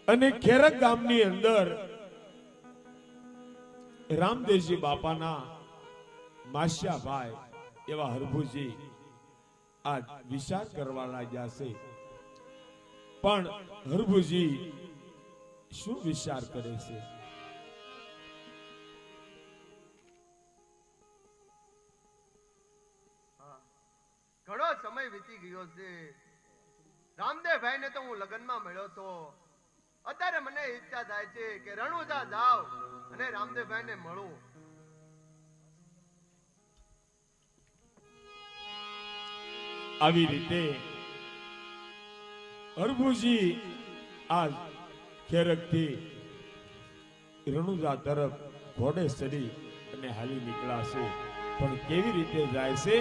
અને ખેરક ગામની અંદર રામદેવજી બાપાના માસ્યાભાઈ એવા હરભુજી આ વિચાર કરવા લાગ્યા છે. પણ હરભુજી શું વિચાર કરે છે? ઘણો સમય વીતી ગયો છે. રામદેવભાઈ ને તો હું લગ્નમાં મળ્યો તો. અત્યારે મને ઈચ્છા થાય છે કે રણુજા જાવ અને રામદેવભાઈ ને મળું. આવી રીતે હરભુજી આ ખેરકથી રણુજા તરફ ઘોડે ચડી અને હાલી નીકળ્યા છે. પણ કેવી રીતે જાય છે?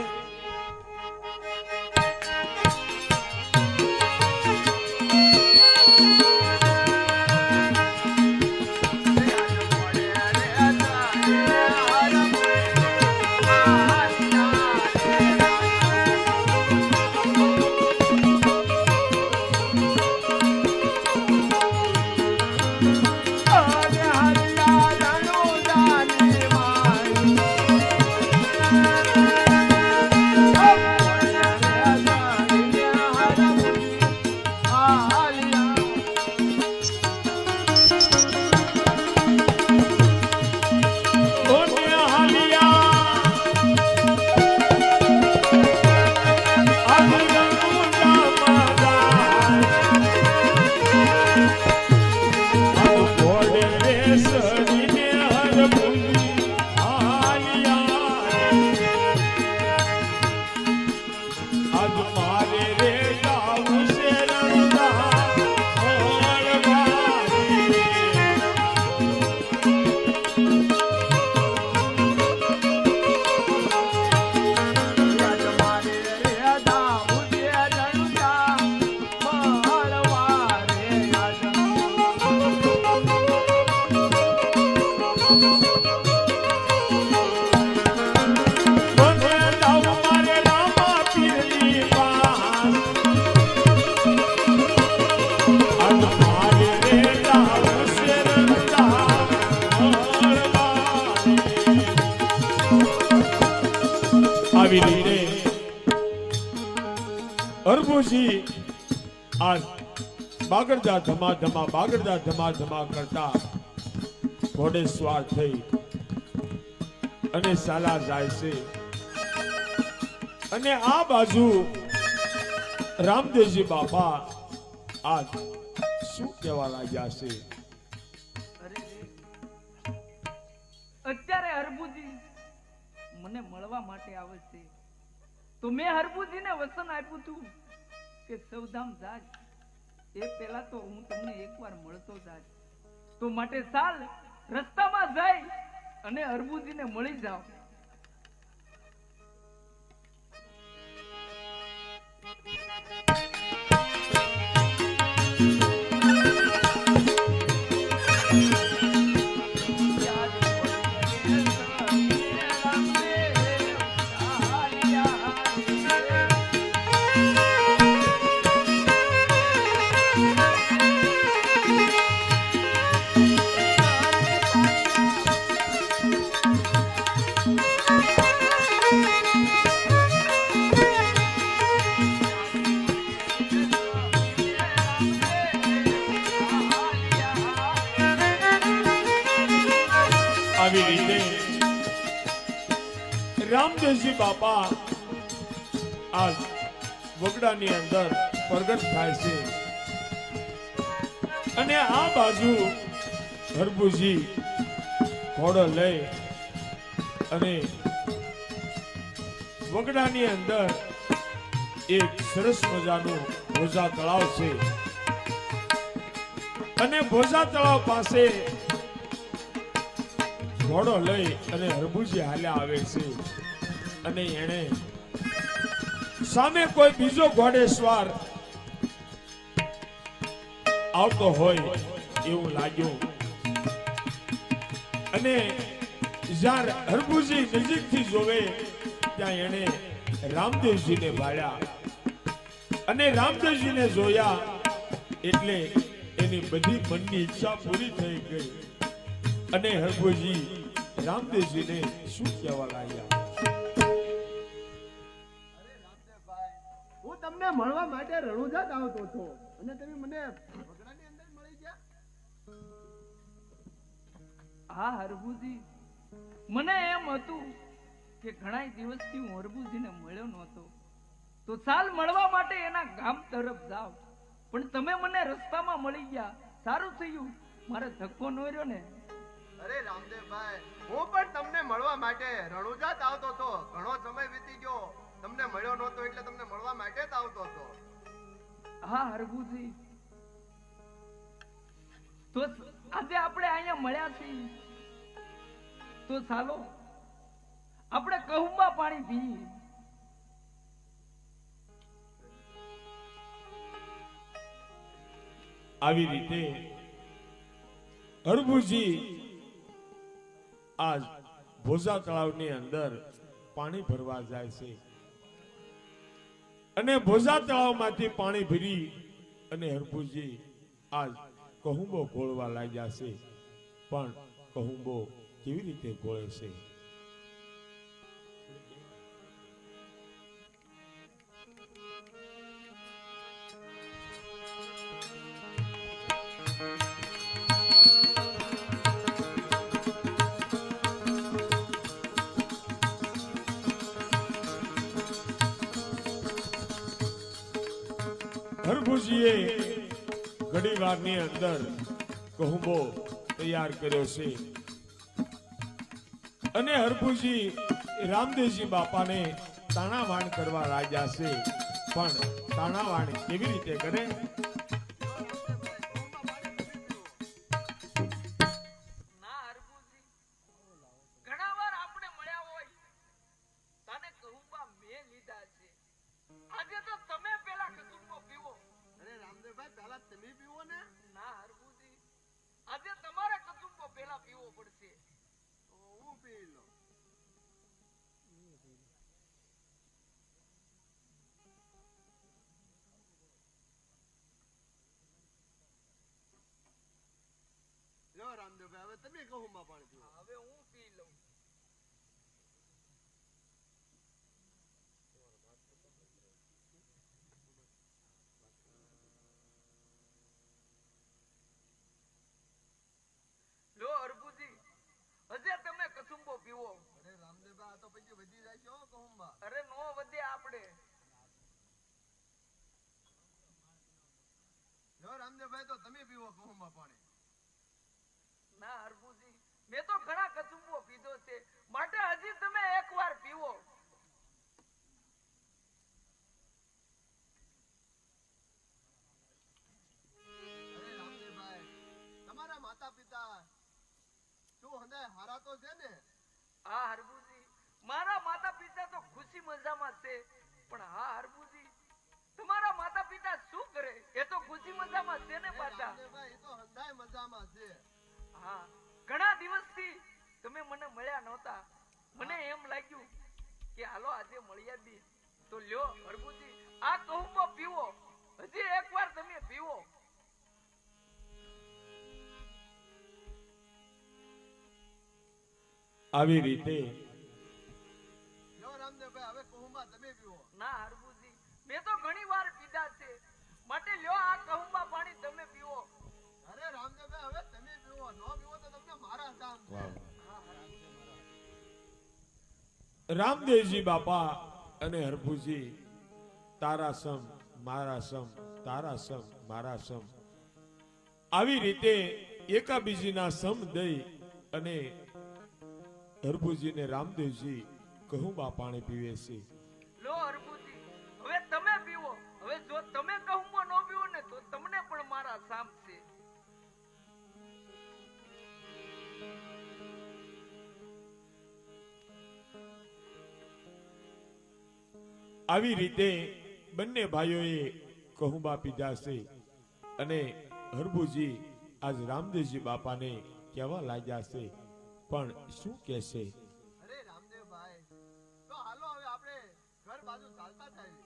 હરભુજી આ બાગડદા ધમા કરતા ઘોડે સવાર થઈ અને સાલા જાય છે. અને આ બાજુ રામદેવજી બાપા આ શું કહેવા લાગ્યા છે? અત્યારે હરભુજી મને મળવા માટે આવે છે, તો મેં હરભુજીને વચન આપ્યું હતું કે સૌધામ જાજ એ પહેલા તો હું તમને એકવાર મળતો જાજ. તો માટે ચાલ રસ્તામાં જઈ અને હરભુજીને મળી જાવ. આવી રીતે રામદેવજી બાપા આ વગડાની અંદર પ્રગટ થાય છે. અને આ બાજુ હરભુજી ઘોડો લઈ અને વગડાની અંદર એક સરસ મજાનું ભોજા તળાવ છે. અને ભોજા તળાવ પાસે ઘોડો લઈ અને હરભુજી હાલ્યા આવે છે. અને એને સામે કોઈ બીજો ઘોડેસવાર આવતો હોય એવું લાગ્યું. અને જ્યારે હરભુજી નજીકથી જોવે ત્યાં એને રામદેવજીને ભાળ્યા. અને રામદેવજીને જોયા એટલે એની બધી મનની ઈચ્છા પૂરી થઈ ગઈ અને હરભુજી રામદેવજીને શું કહેવા લાગ્યા? હું તમને મળવા માટે રણુજા જ આવતો હતો અને તમે મને વગડાની અંદર મળી ગયા. હા હરભુજી, મને એમ હતું કે ઘણા દિવસથી હું હરભુજીને મળ્યો નહોતો, તો ચાલ મળવા માટે એના ગામ તરફ જાવ. પણ તમે મને રસ્તામાં મળી ગયા, સારું થયું, મારે ધક્કો ન રહ્યો ને. અરે રામદેવભાઈ, હું પણ તમને મળવા માટે રણુજા જ આવતો હતો. ઘણો સમય વીતી ગયો, તમને મળ્યો નહોતો એટલે તમને મળવા માટે જ આવતો હતો. હા હરભુજી, તો આજે આપણે અહીંયા મળ્યા છીએ, તો ચાલો આપણે કહુંબા પાણી પીએ. આવી રીતે હરભુજી આજ ભોજા તળાવની અંદર પાણી ભરવા જાય છે અને ભોજા તળાવમાંથી પાણી ભરી અને હરભુજી આજ કહુંબો ઘોળવા લાગ્યા છે. પણ કહુંબો કેવી રીતે ઘોળે છે? હરભુજીએ ઘડી વારની અંદર કહુંબો તૈયાર કર્યો છે અને હરભુજી રામદેવજી બાપાને તાણાવાણ કરવા લાગ્યા છે. પણ તાણાવાણ કેવી રીતે કરે? ના હરભુજી, ઘણા વાર આપણે મળ્યા હોય, તને કહુંબા મેં લીધા છે. આજે તો તમે પેલા કસુંબો પીવો. અરે રામદેવભાઈ, પહેલા તમે પીવો ને. ના હરભુજી, આજે તમારે કસુંબો પેલા પીવો પડશે. તો હું પી લઉં. લો રામદેવભાઈ, હવે તમે કહુંમાં પાણી પીવો. હવે હું પી લઉં. લો હરભુજી, હજે તમે કસુંબો પીવો. અરે રામદેવભાઈ, આ તો પછી વધી જાય છે હો કહુંબા. અરે નો વધે આપણે. લો રામદેવભાઈ, તો તમે પીવો કહુંમાં પાણી. ના હરભુજી, મેં તો ઘણા કસુંબો પીધો છે, માટે હજી તમે એકવાર પીવો. અરે રામદેવભાઈ, તમારા માતા પિતા શું હંધાય હારા તો છે ને? હા હરભુજી, મારા માતા પિતા તો ખુશી મજામાં છે. પણ હા હરભુજી, તમારા માતા પિતા શું કરે? એ તો ખુશી મજામાં છે ને પાછા. રામદેવભાઈ, એ તો હંધાય મજામાં છે. હા, ઘણા દિવસથી તમે મને મળ્યા નહોતા. મને એમ લાગ્યું કે હાલો આજે મળ્યા દી. તો લ્યો હરભુજી, આ કહુંબો પીવો. હજી એકવાર તમે પીવો. આવી રીતે લો રામદેવભાઈ, હવે કહુંમાં તમે પીવો. ના હરભુજી, મેં તો ઘણી વાર પીધા છે, માટે લ્યો આ કહુંબા પાણી તમે પીવો. અરે રામદેવભાઈ, હવે તમે પીવો. ન પીવો તો તમને મારા કામ છે. રામદેવજી બાપા અને હરભુજી તારા સમ મારા સમ, તારા સમ મારા સમ, આવી રીતે એકાબીજીના સમ દઈ અને હરભુજીને રામદેવજી કહુંબા પાણી પીવે છે. લો હરભુજી, હવે તમે પીવો. હવે જો તમે કહુંબો ન પીવો ને તો તમને પણ મારા સામ છે. આવી રીતે બંને ભાઈઓએ કહુંબા પીધા છે અને હરભુજી આજ રામદેવજી બાપાને કહેવા લાગ્યા છે. પણ શું કહેશે? અરે રામદેવભાઈ, તો હાલો હવે આપણે ઘર બાજુ ચાલતા થાય.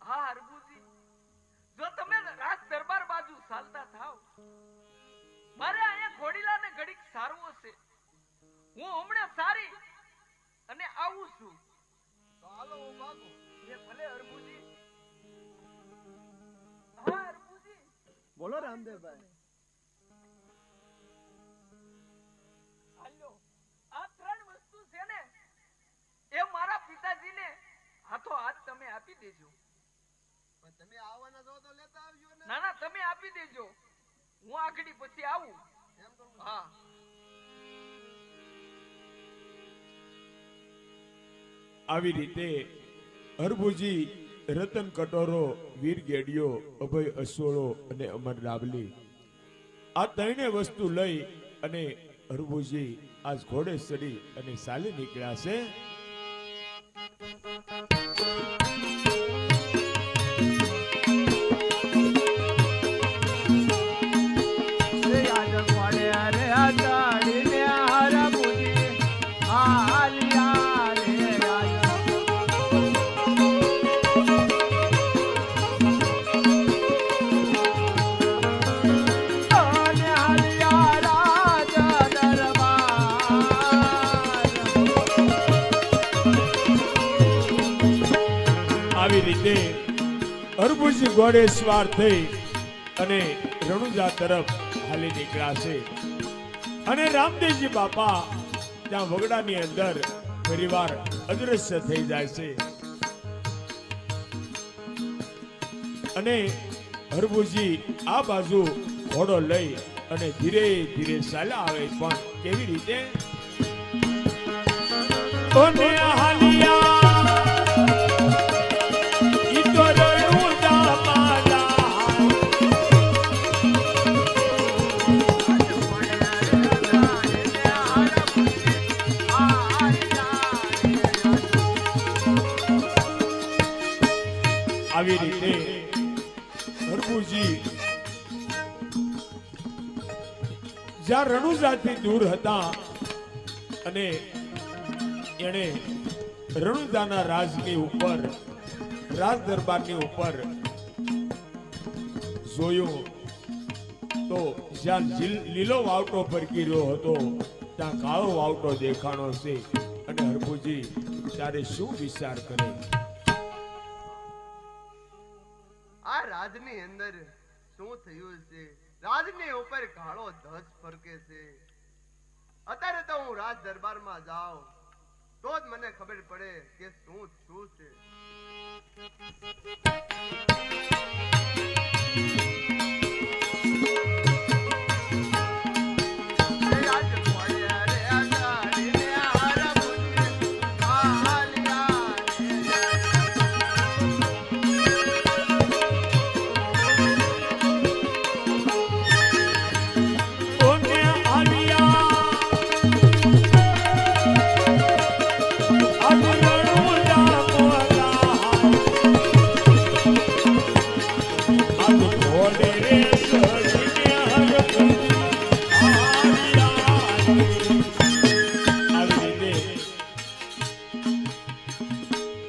હા હરભુજી, જો તમે રાજ દરબાર બાજુ ચાલતા થાવ. મારે અહીંયા ઘોડીલાને ઘડીક સારવો છે. હું હમણાં સારી અને આવું છું. તો હાલો હું ભાગું. એ ભલે હરભુજી. હા હરભુજી. બોલો રામદેવભાઈ. હાલો. આ ત્રણ વસ્તુ છે ને એ મારા પિતાજીને હાથો હાથ તમે આપી દેજો. પણ તમે આવવાના છો તો લેતા આવજો ને. ના ના તમે આપી દેજો. હું આગળી પછી આવું. એમ કરું. હા. આવી રીતે હરભુજી, રતન કટોરો, વીર ગેડિયો, અભય અસોળો અને અમર રાવલી આ ત્રણે વસ્તુ લઈ અને હરભુજી આજ ઘોડે ચડી અને ચાલી નીકળ્યા છે. આવી રીતે હરભુજી ઘોડે સવાર થઈ અને રણુજા તરફ હાલી નીકળ્યા છે. અને રામદેવજી બાપા ત્યાં વગડાની અંદર ફરીવાર અદૃશ્ય થઈ જાય છે. અને હરભુજી આ બાજુ ઘોડો લઈ અને ધીરે ધીરે ચાલ્યા આવે. પણ કેવી રીતે? ઓને હાલિયા આવી રીતે હરભુજી જ્યાં રણુજાથી દૂર હતા અને એણે રણુજાના રાજની ઉપર, રાજ દરબારની ઉપર જોયું તો જ્યાં લીલો વાવટો ફરકી રહ્યો હતો ત્યાં કાળો વાવટો દેખાણો છે. અને હરભુજી ત્યારે શું વિચાર કરે? આ રાજની અંદર શું થયું છે? રાજની ઉપર કાળો ધ્વજ ફરકે છે. અત્યારે તો હું રાજ દરબારમાં જાઉં તો જ મને ખબર પડે કે શું છે.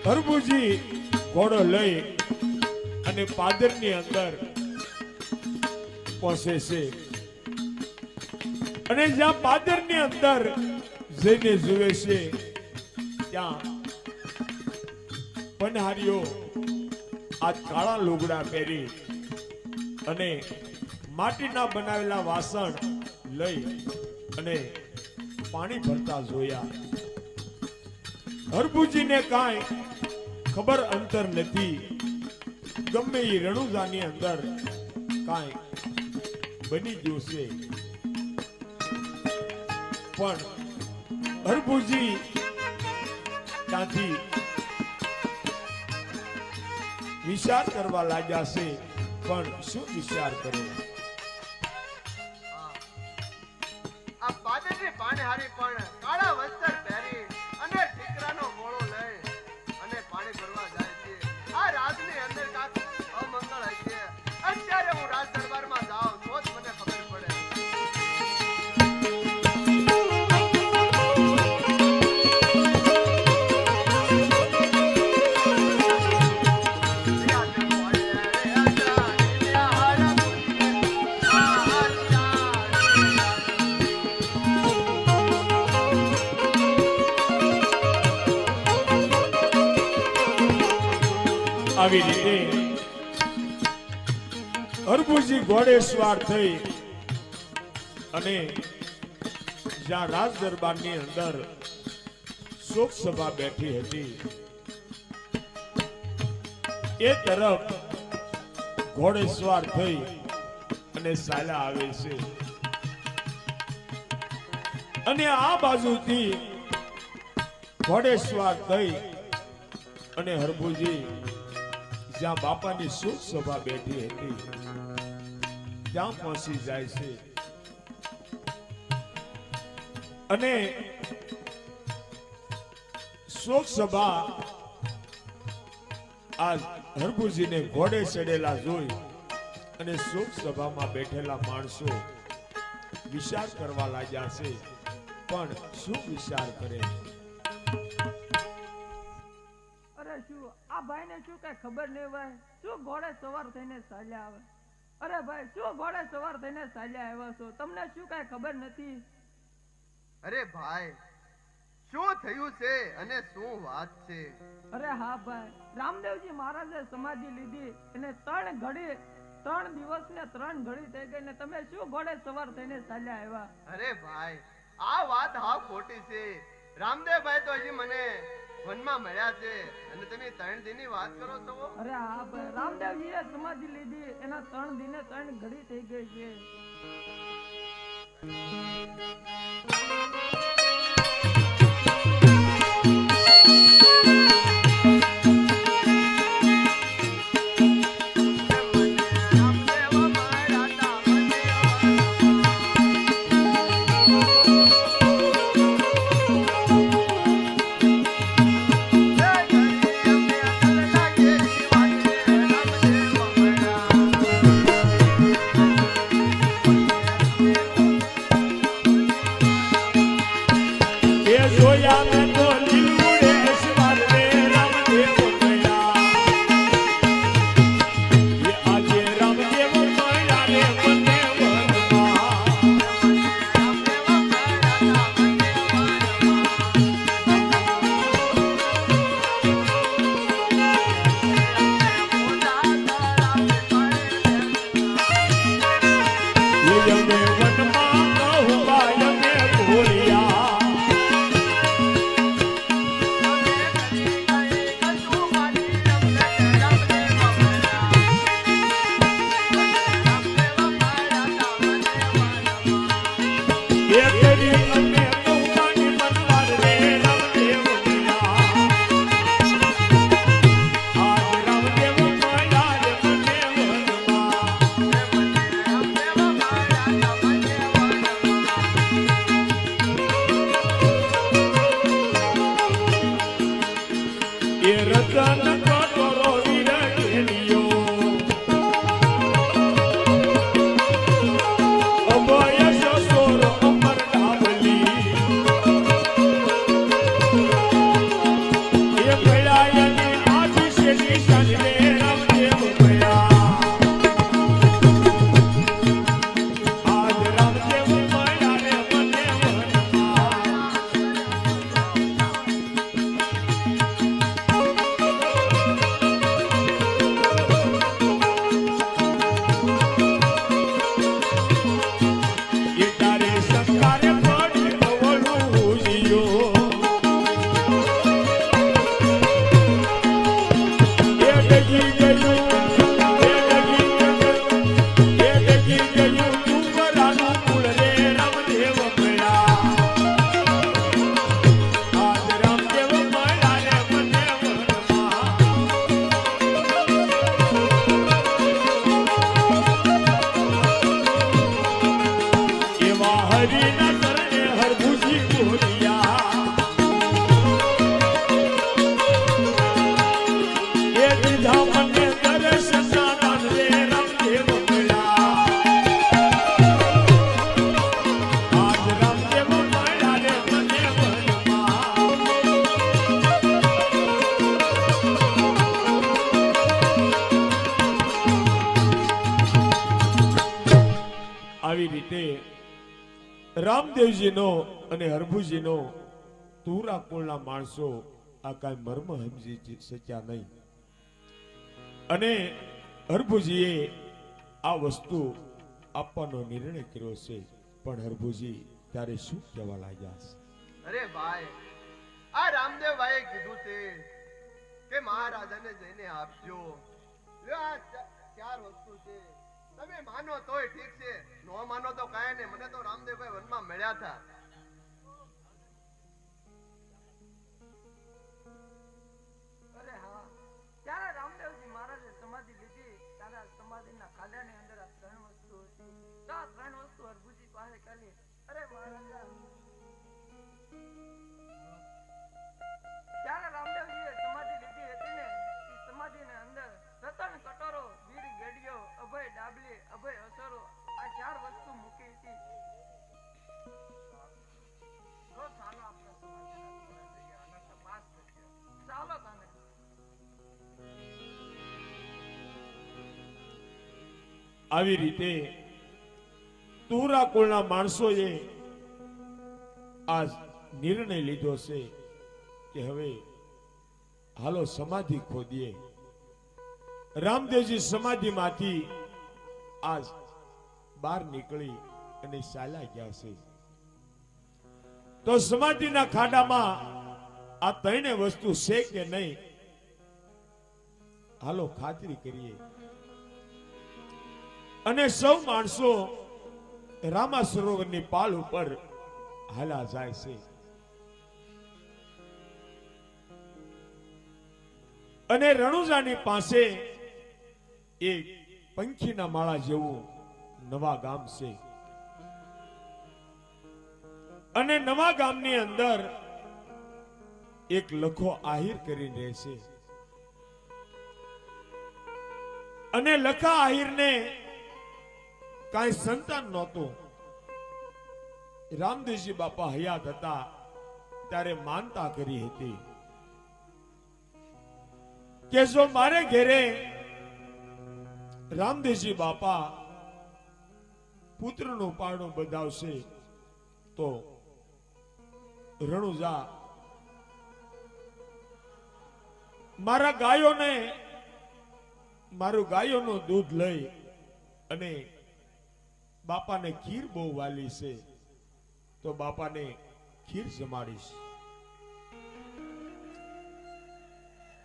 હરભુજી ઘોડો લઈ અને પાદરની અંદર પહોંચે છે. અને જ્યાં પાદરની અંદર જઈને જુએ છે ત્યાં પનહારીઓ આ કાળા લુગડા પહેરી અને માટીના બનાવેલા વાસણ લઈ અને પાણી ભરતા જોયા. હરભુજીને કાંઈ ખબર અંતર નથી. ગમે એ રણુજાની અંદર કાંઈ બની ગયું છે. પણ હરભુજી ત્યાંથી વિચાર કરવા લાગ્યા છે. પણ શું વિચાર કરે? આ પાદરની પાણીહારી પણ કાળા વસ્ત્ર પહેરી અને ઠીકરાનો મોળો લઈ અને પાણી ભરવા જાય છે. આ રાજની અંદર કાંક અમંગળ હશે. અત્યારે હું રાજ દરબારમાં જાઉં તો જ મને ખબર પડે. આવી રીતે હરભુજી ઘોડે સવાર થઈ અને જ્યાં રાજ દરબારની અંદર શોક સભા બેઠી હતી એ તરફ ઘોડે સવાર થઈ અને સાલા આવે છે અને આ બાજુથી ઘોડે સવાર થઈ અને હરભુજી જ્યાં બાપાની શોક સભા બેઠી હતી ત્યાં પહોંચી જાય છે અને શોક સભા આ હરભુજીને ઘોડે ચડેલા જોઈ અને શોક સભામાં બેઠેલા માણસો વિચાર કરવા લાગ્યા છે પણ શું વિચાર કરે અરે શું આ ભાઈને શું કઈ ખબર નહીં ભાઈ શું ઘોડે સવાર થઈને ચાલ્યા આવે અરે ભાઈ શું ઘોડે સવાર થઈને ચાલ્યા આવ્યા છો તમને શું કઈ ખબર નથી અરે ભાઈ શું થયું છે અને શું વાત છે અરે હા ભાઈ રામદેવજી મહારાજે સમાધિ લીધી અને 3 દિવસ ને 3 ઘડી થઈ ગઈ ને તમે શું ઘોડે સવાર થઈને ચાલ્યા આવ્યા અરે ભાઈ આ વાત હાવ ખોટી છે રામદેવભાઈ તો હજી મને વનમાં મળ્યા છે અને તમે 3 દિનની વાત કરો છો અરે હા ભાઈ રામદેવજીએ સમાધિ લીધી એના 3 દિને 3 ઘડી થઈ ગઈ છે આવી રીતે રામદેવજીનો અને હરભુજીનો તુરા કુળના માણસો આ કાંઈ મર્મ સમજી શક્યા નહીં અને હરભુજીએ આ વસ્તુ આપવાનો નિર્ણય કર્યો છે. પણ હરભુજી ત્યારે શું કહેવા લાગ્યા છે? અરે ભાઈ, આ રામદેવ ભાઈએ કીધું છે કે મહારાજાને જઈને આપજો. લ્યો આ ચાર વસ્તુ છે, તમે માનો તોય ઠીક છે, નો માનો તો કાંઈ નહીં. મને તો રામદેવભાઈ વનમાં મળ્યા હતા. અરે હા, ત્યારે રામદેવજી મહારાજે સમાધિ લીધી ત્યારે આ સમાધિના ખાડાની અંદર આ ત્રણ વસ્તુ હતી. તો આ ત્રણ વસ્તુ હરભુજી પાસે કાઢી. અરે મહારાજા, ત્યારે રામદેવજીએ સમાધિ લીધી હતી ને, એ સમાધિની અંદર રતન કટોરો, વીર ગેડિયો, અભય ડાબલી, અભય અસરો, આ ચાર વસ્તુ મૂકી હતી. તો ચાલો આપણે સમાધિના સ્થળે જઈએ અને તપાસ કરીએ. ચાલો તને. આવી રીતે તુરા કુળના માણસોએ આ નિર્ણય લીધો છે કે હવે હાલો સમાધિ ખોદીએ. રામદેવજી સમાધિમાંથી આજ બહાર નીકળી અને ચાલ્યા ગયા છે. તો સમાધિના ખાડામાં આ ત્રણે વસ્તુ છે કે નહીં, હાલો ખાતરી કરીએ. અને સૌ માણસો રામા સરોવરની પાલ ઉપર હાલા જાય છે. અને રણુજાની પાસે એક પંખીના માળા જેવું નવા ગામ છે. અને નવા ગામની અંદર એક લખો આહિર કરીને રહે છે. અને લખા આહિરને કાંઈ સંતાન નહોતું. રામદેવજી બાપા હયાત હતા ત્યારે માનતા કરી હતી કે જો મારે ઘેરે રામદેવજી બાપા પુત્રનું પારણું બંધાવશે તો રણુજા મારા ગાયોને મારું ગાયોનું દૂધ લઈ અને બાપાને ખીર બહુ વાલી છે તો બાપાને ખીર જમાડીશ.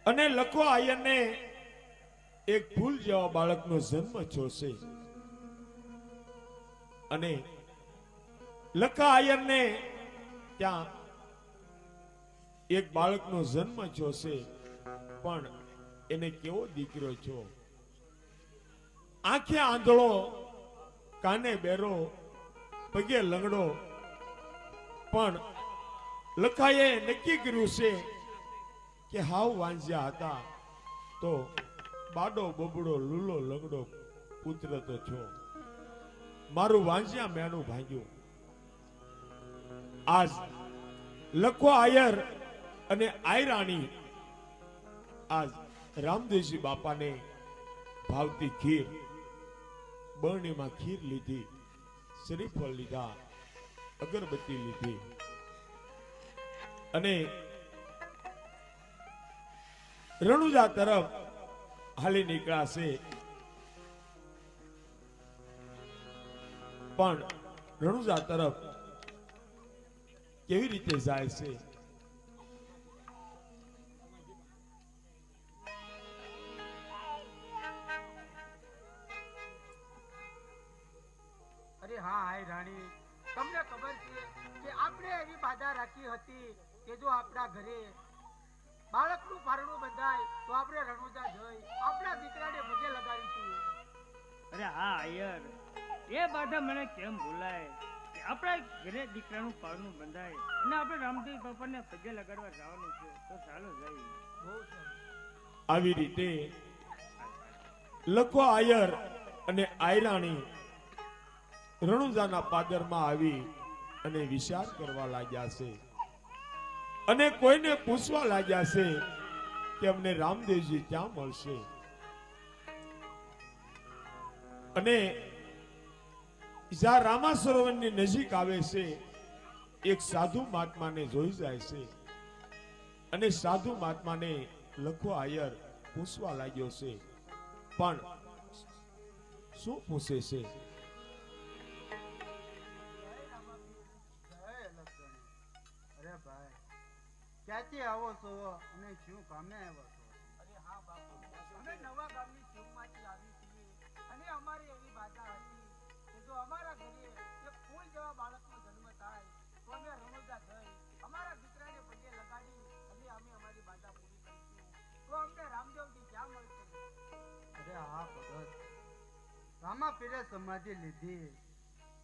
અને લખો આયરને એક ફૂલ જેવા બાળકનો જન્મ થયો છે. અને લખા આયરને ત્યાં એક બાળકનો જન્મ થયો છે, પણ એને કેવો દીકરો છો, આંખે આંધળો, કાને બેરો, પગે લંગડો. પણ લખાએ નક્કી કર્યું છે કે હાવ વાંજ્યા હતા તો બાડો બબડો લૂલો લંગડો પુત્ર તો છો, મારું વાંજ્યા મેણું ભાગ્યું. આજ લખો આયર અને આયરાણી આજ રામદેવજી બાપાને ભાવતી ખીર, બરણીમાં ખીર લીધી, શ્રીફળ લીધા, અગરબત્તી લીધી અને રણુજા તરફ હાલી નીકળ્યા છે. પણ રણુજા તરફ કેવી રીતે જાય છે? અરે હા હાય રાણી, તમને ખબર છે કે આપણે એવી બાધા રાખી હતી કે જો આપણા ઘરે બાળકનું પારણું બંધાય તો આપણે રણુજા જઈ આપણા દીકરાને પગે લગાડીશું. અરે હા આયર, એ બાધા મને કેમ ભૂલાય કે આપણા ઘરે દીકરાનું પારણું બંધાય અને આપણે રામદેવ બાપાને પગે લગાડવા જવાનું છે, તો ચાલો જઈએ. બહુ સરસ. આવી રીતે લખો આયર અને આયરાણી રણુજાના પાદરમાં આવી અને વિચાર કરવા લાગ્યા છે અને કોઈને પૂછવા લાગ્યા છે કે અમને રામદેવજી ક્યાં મળશે. અને જ્યાં રામા સરોવરની નજીક આવે છે એક સાધુ મહાત્માને જોઈ જાય છે અને સાધુ મહાત્માને લખો આયર પૂછવા લાગ્યો છે પણ શું પૂછે છે? જય લક્ષ્મણ. અરે ભાઈ, ક્યાંથી આવો છો અને શું કામે આવ્યા છો? અરે હા બાપુ, અમે નવા ગામની શિવમાંથી આવી છીએ અને અમારી એવી બાધા હતી કે જો અમારા ઘરે એક ફૂલ જેવા બાળકનો જન્મ થાય તો અમે રણુજા જઈ અમારા દીકરાને પગે લગાડી અને અમે અમારી બાધા પૂરી કરીશું. તો અમને રામદેવજી ક્યાં મળશે? અરે હા ભગત, રામા પીરે સમાધિ લીધી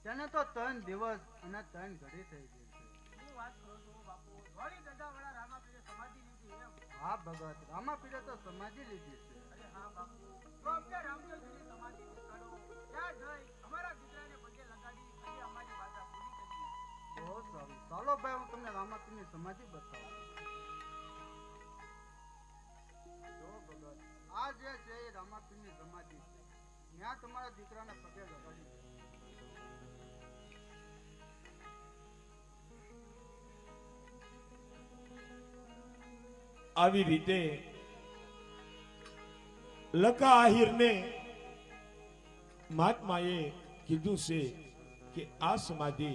તેને તો 3 દિવસ અને 3 ઘડી થઈ ગઈ છે. શું વાત કરો છો બાપુ? ધોળી ગંધાવાળા રામા પીરે સમાધિ લીધી એમ? હા ભગત, રામા પીરે તો સમાધિ લીધી છે. અરે હા બાપુ, તો અમને રામદેવજીની સમાધિ દેખાડો. ત્યાં જઈ અમારા દીકરાને પગે લગાડી અને અમારી બાધા પૂરી કરીએ. બહુ સારું, ચાલો ભાઈ, હું તમને રામાપીરની સમાધિ બતાવું. જો ભગત, આ જે છે એ રામાપીરની સમાધિ છે. ત્યાં તમારા દીકરાના પગે લગાડી દો. આવી રીતે લકા આહિરને મહાત્માએ કીધું છે કે આ સમાધિ